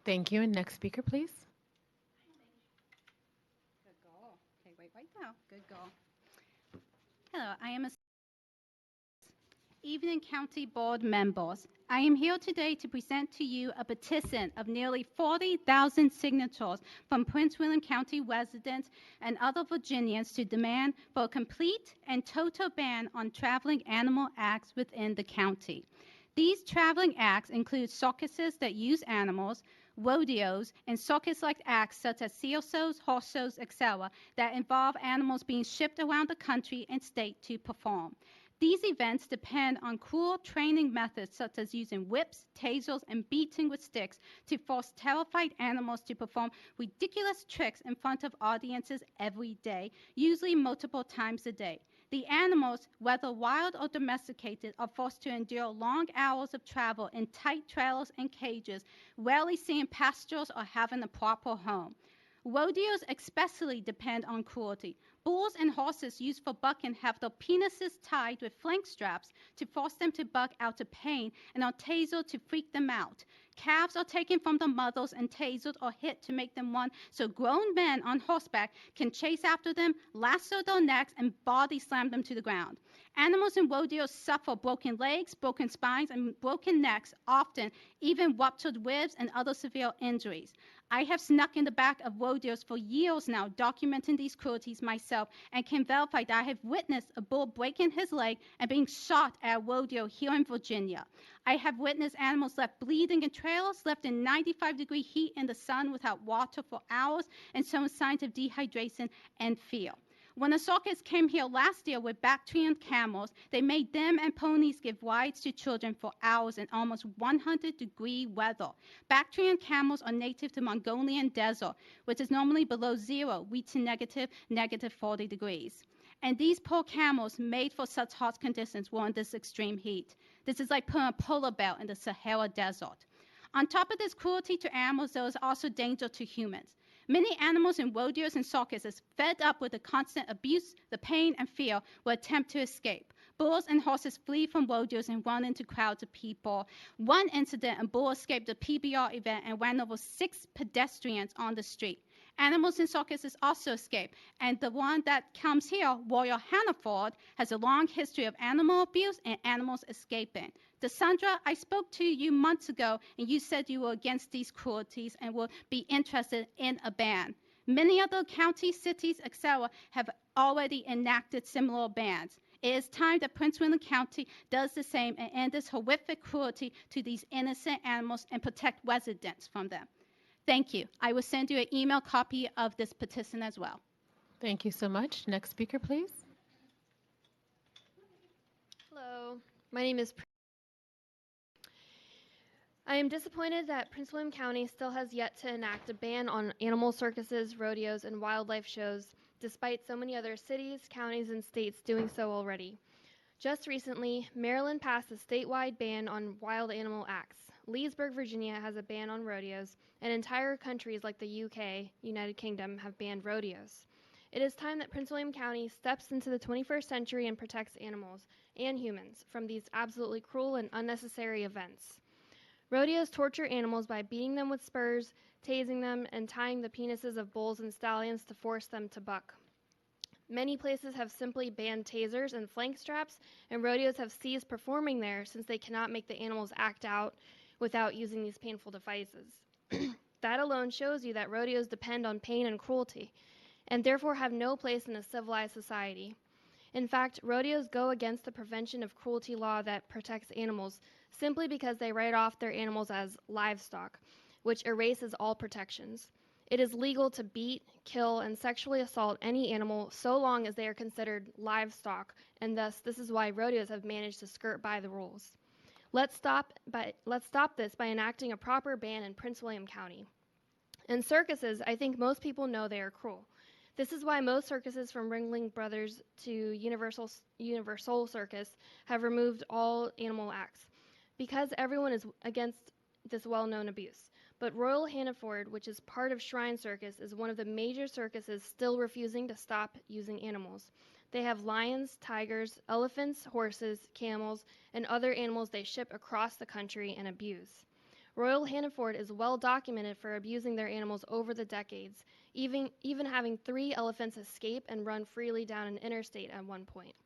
Thank you. And next speaker, please. Good girl. Okay, wait right now. Good girl. Hello, I am a Evening County Board members. I am here today to present to you a petition of nearly 40,000 signatures from Prince William County residents and other Virginians to demand for a complete and total ban on traveling animal acts within the county. These traveling acts include circuses that use animals, rodeos, and circus-like acts such as seal shows, horse shows, etc., that involve animals being shipped around the country and state to perform. These events depend on cruel training methods such as using whips, tasers, and beating with sticks to force terrified animals to perform ridiculous tricks in front of audiences every day, usually multiple times a day. The animals, whether wild or domesticated, are forced to endure long hours of travel in tight trailers and cages, rarely seeing pastures or having a proper home. Rodeos especially depend on cruelty. Bulls and horses used for bucking have their penises tied with flank straps to force them to buck out of pain and are tasered to freak them out. Calves are taken from their mothers and tasered or hit to make them run so grown men on horseback can chase after them, lasso their necks, and body slam them to the ground. Animals in rodeos suffer broken legs, broken spines, and broken necks, often even ruptured ribs and other severe injuries. I have snuck in the back of rodeos for years now, documenting these cruelties myself, and can verify that I have witnessed a bull breaking his leg and being shot at a rodeo here in Virginia. I have witnessed animals left bleeding in trailers, left in 95-degree heat in the sun without water for hours, and showing signs of dehydration and fear. When the circus came here last year with Bactrian camels, they made them and ponies give rides to children for hours in almost 100-degree weather. Bactrian camels are native to Mongolian desert, which is normally below zero, reaching negative 40 degrees. And these poor camels, made for such hot conditions, were in this extreme heat. This is like putting a polar bear in the Sahara Desert. On top of this cruelty to animals, there is also danger to humans. Many animals in rodeos and circuses, fed up with the constant abuse, the pain, and fear, will attempt to escape. Bulls and horses flee from rodeos and run into crowds of people. One incident, a bull escaped a PBR event and ran over 6 pedestrians on the street. Animals in circuses also escape, and the one that comes here, Royal Hannaford, has a long history of animal abuse and animals escaping. Desandra, I spoke to you months ago, and you said you were against these cruelties and would be interested in a ban. Many other counties, cities, etc., have already enacted similar bans. It is time that Prince William County does the same and end this horrific cruelty to these innocent animals and protect residents from them. Thank you. I will send you an email copy of this petition as well. Thank you so much. Next speaker, please. Hello, my name is. I am disappointed that Prince William County still has yet to enact a ban on animal circuses, rodeos, and wildlife shows, despite so many other cities, counties, and states doing so already. Just recently, Maryland passed a statewide ban on wild animal acts. Leesburg, Virginia has a ban on rodeos, and entire countries like the UK, United Kingdom, have banned rodeos. It is time that Prince William County steps into the 21st century and protects animals and humans from these absolutely cruel and unnecessary events. Rodeos torture animals by beating them with spurs, tasing them, and tying the penises of bulls and stallions to force them to buck. Many places have simply banned tasers and flank straps, and rodeos have ceased performing there since they cannot make the animals act out without using these painful devices. That alone shows you that rodeos depend on pain and cruelty, and therefore have no place in a civilized society. In fact, rodeos go against the prevention of cruelty law that protects animals simply because they write off their animals as livestock, which erases all protections. It is legal to beat, kill, and sexually assault any animal so long as they are considered livestock, and thus this is why rodeos have managed to skirt by the rules. Let's stop this by enacting a proper ban in Prince William County. In circuses, I think most people know they are cruel. This is why most circuses from Ringling Brothers to Universal Circus have removed all animal acts, because everyone is against this well-known abuse. But Royal Hannaford, which is part of Shrine Circus, is one of the major circuses still refusing to stop using animals. They have lions, tigers, elephants, horses, camels, and other animals they ship across the country and abuse. Royal Hannaford is well documented for abusing their animals over the decades, even having 3 elephants escape and run freely down an interstate at one point.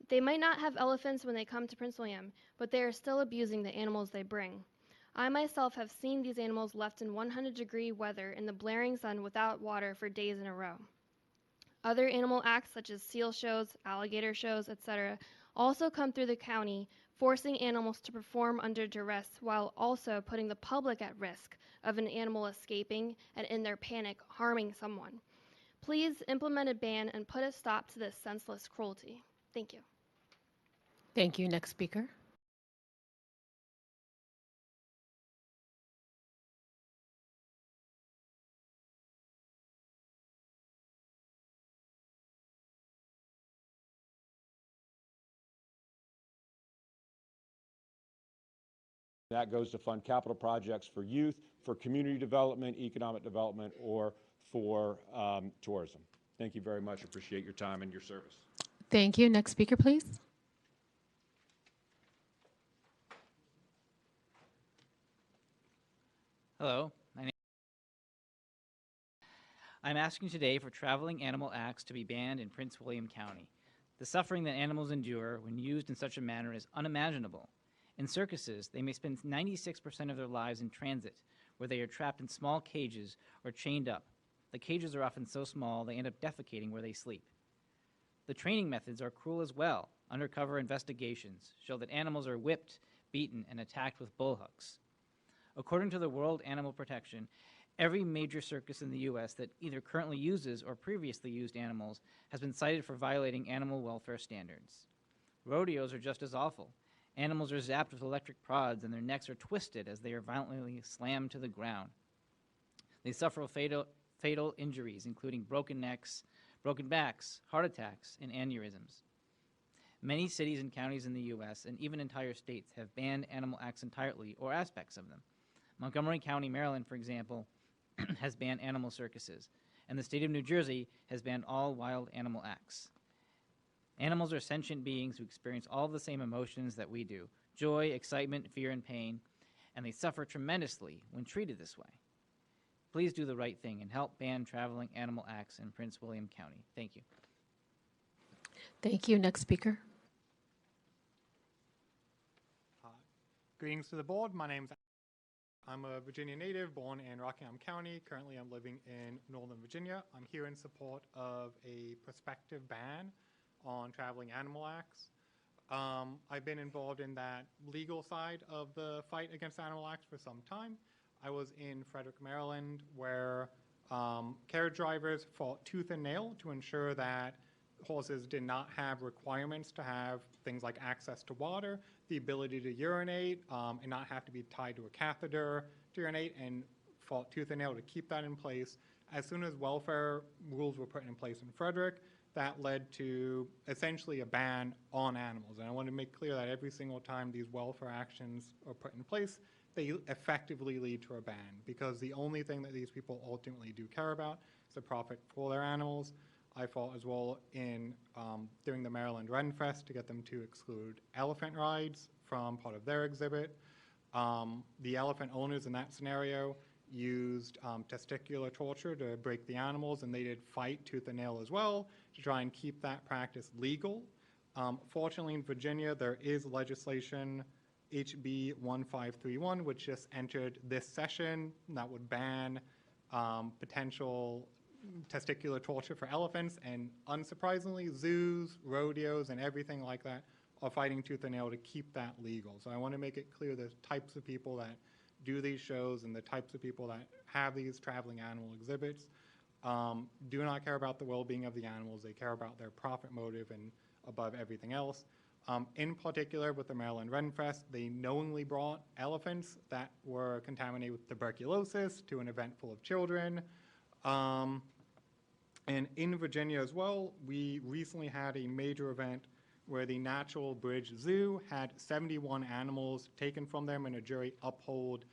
They might not have elephants when they come to Prince William, but they are still abusing the animals they bring. I myself have seen these animals left in 100-degree weather in the blaring sun without water for days in a row. Other animal acts such as seal shows, alligator shows, etc. also come through the county, forcing animals to perform under duress while also putting the public at risk of an animal escaping and in their panic harming someone. Please implement a ban and put a stop to this senseless cruelty. Thank you. Thank you. Next speaker. That goes to fund capital projects for youth, for community development, economic development, or for tourism. Thank you very much. Appreciate your time and your service. Thank you. Next speaker, please. Hello. I'm asking today for traveling animal acts to be banned in Prince William County. The suffering that animals endure when used in such a manner is unimaginable. In circuses, they may spend 96% of their lives in transit, where they are trapped in small cages or chained up. The cages are often so small they end up defecating where they sleep. The training methods are cruel as well. Undercover investigations show that animals are whipped, beaten, and attacked with bullhooks. According to the World Animal Protection, every major circus in the U.S. that either currently uses or previously used animals has been cited for violating animal welfare standards. Rodeos are just as awful. Animals are zapped with electric prods and their necks are twisted as they are violently slammed to the ground. They suffer fatal injuries, including broken necks, broken backs, heart attacks, and aneurysms. Many cities and counties in the U.S. and even entire states have banned animal acts entirely or aspects of them. Montgomery County, Maryland, for example, has banned animal circuses, and the state of New Jersey has banned all wild animal acts. Animals are sentient beings who experience all of the same emotions that we do: joy, excitement, fear, and pain, and they suffer tremendously when treated this way. Please do the right thing and help ban traveling animal acts in Prince William County. Thank you. Thank you. Next speaker. Greetings to the board. I'm a Virginia native, born in Rockingham County. Currently, I'm living in Northern Virginia. I'm here in support of a prospective ban on traveling animal acts. I've been involved in that legal side of the fight against animal acts for some time. I was in Frederick, Maryland, where carriage drivers fought tooth and nail to ensure that horses did not have requirements to have things like access to water, the ability to urinate, and not have to be tied to a catheter to urinate, and fought tooth and nail to keep that in place. As soon as welfare rules were put in place in Frederick, that led to essentially a ban on animals. And I want to make clear that every single time these welfare actions are put in place, they effectively lead to a ban, because the only thing that these people ultimately do care about is the profit for their animals. I fought as well in during the Maryland Ren Fest to get them to exclude elephant rides from part of their exhibit. The elephant owners in that scenario used testicular torture to break the animals, and they did fight tooth and nail as well to try and keep that practice legal. Fortunately, in Virginia, there is legislation, HB 1531, which just entered this session, that would ban potential testicular torture for elephants, and unsurprisingly, zoos, rodeos, and everything like that are fighting tooth and nail to keep that legal. So I want to make it clear the types of people that do these shows and the types of people that have these traveling animal exhibits do not care about the well-being of the animals. They care about their profit motive and above everything else. In particular, with the Maryland Ren Fest, they knowingly brought elephants that were contaminated with tuberculosis to an event full of children. And in Virginia as well, we recently had a major event where the Natural Bridge Zoo had 71 animals taken from them, and a jury upheld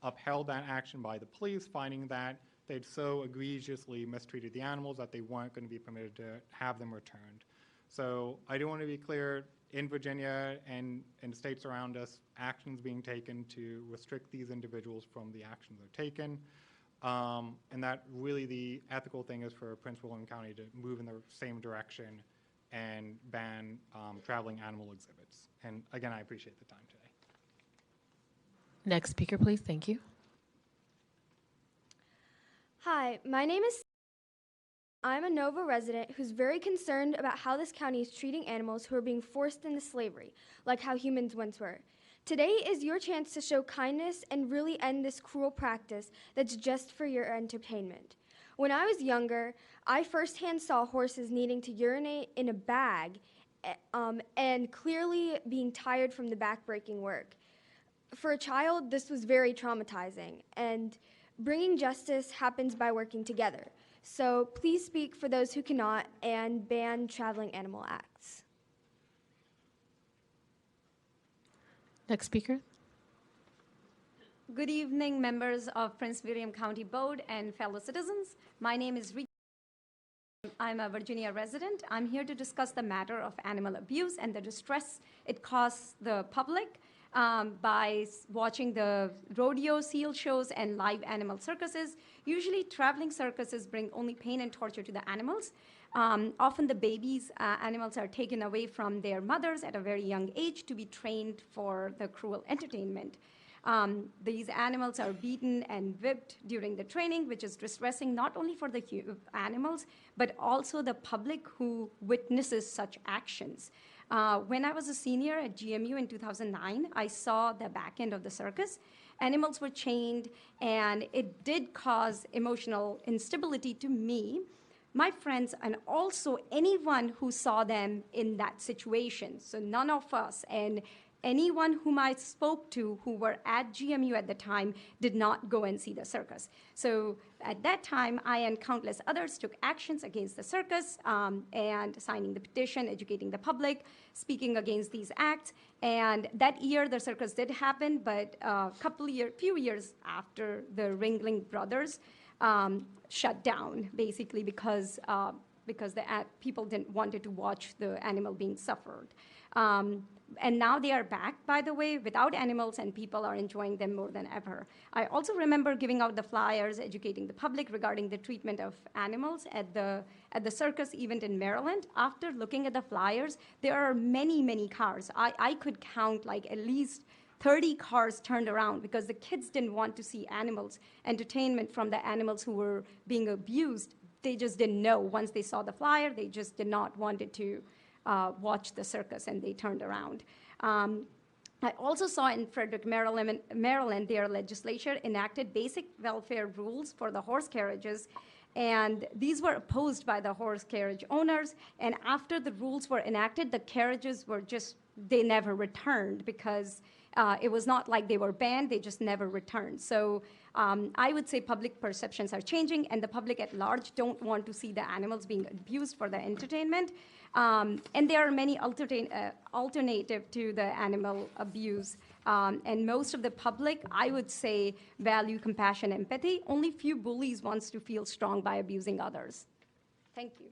that action by the police, finding that they'd so egregiously mistreated the animals that they weren't going to be permitted to have them returned. So I do want to be clear, in Virginia and in states around us, actions being taken to restrict these individuals from the actions they're taken. And that really the ethical thing is for Prince William County to move in the same direction and ban traveling animal exhibits. And again, I appreciate the time today. Next speaker, please. Thank you. Hi, my name is. I'm a Nova resident who's very concerned about how this county is treating animals who are being forced into slavery, like how humans once were. Today is your chance to show kindness and really end this cruel practice that's just for your entertainment. When I was younger, I firsthand saw horses needing to urinate in a bag and clearly being tired from the backbreaking work. For a child, this was very traumatizing, and bringing justice happens by working together. So please speak for those who cannot and ban traveling animal acts. Next speaker. Good evening, members of Prince William County Board and fellow citizens. My name is Rita. I'm a Virginia resident. I'm here to discuss the matter of animal abuse and the distress it causes the public by watching the rodeo, seal shows, and live animal circuses. Usually, traveling circuses bring only pain and torture to the animals. Often the babies, animals are taken away from their mothers at a very young age to be trained for the cruel entertainment. These animals are beaten and whipped during the training, which is distressing not only for the animals, but also the public who witnesses such actions. When I was a senior at GMU in 2009, I saw the back end of the circus. Animals were chained, and it did cause emotional instability to me, my friends, and also anyone who saw them in that situation. So none of us and anyone whom I spoke to who were at GMU at the time did not go and see the circus. So at that time, I and countless others took actions against the circus and signing the petition, educating the public, speaking against these acts. And that year, the circus did happen, but few years after, the Ringling Brothers shut down, basically because the people didn't wanted to watch the animal being suffered. And now they are back, by the way, without animals, and people are enjoying them more than ever. I also remember giving out the flyers, educating the public regarding the treatment of animals at the circus event in Maryland. After looking at the flyers, there are many, many cars. I could count like at least 30 cars turned around because the kids didn't want to see animals, entertainment from the animals who were being abused. They just didn't know. Once they saw the flyer, they just did not want to watch the circus, and they turned around. I also saw in Frederick, Maryland, their legislature enacted basic welfare rules for the horse carriages, and these were opposed by the horse carriage owners. And after the rules were enacted, the carriages were they never returned because it was not like they were banned, they just never returned. So I would say public perceptions are changing, and the public at large don't want to see the animals being abused for their entertainment. And there are many alternative to the animal abuse. And most of the public, I would say, value compassion, empathy. Only few bullies wants to feel strong by abusing others. Thank you.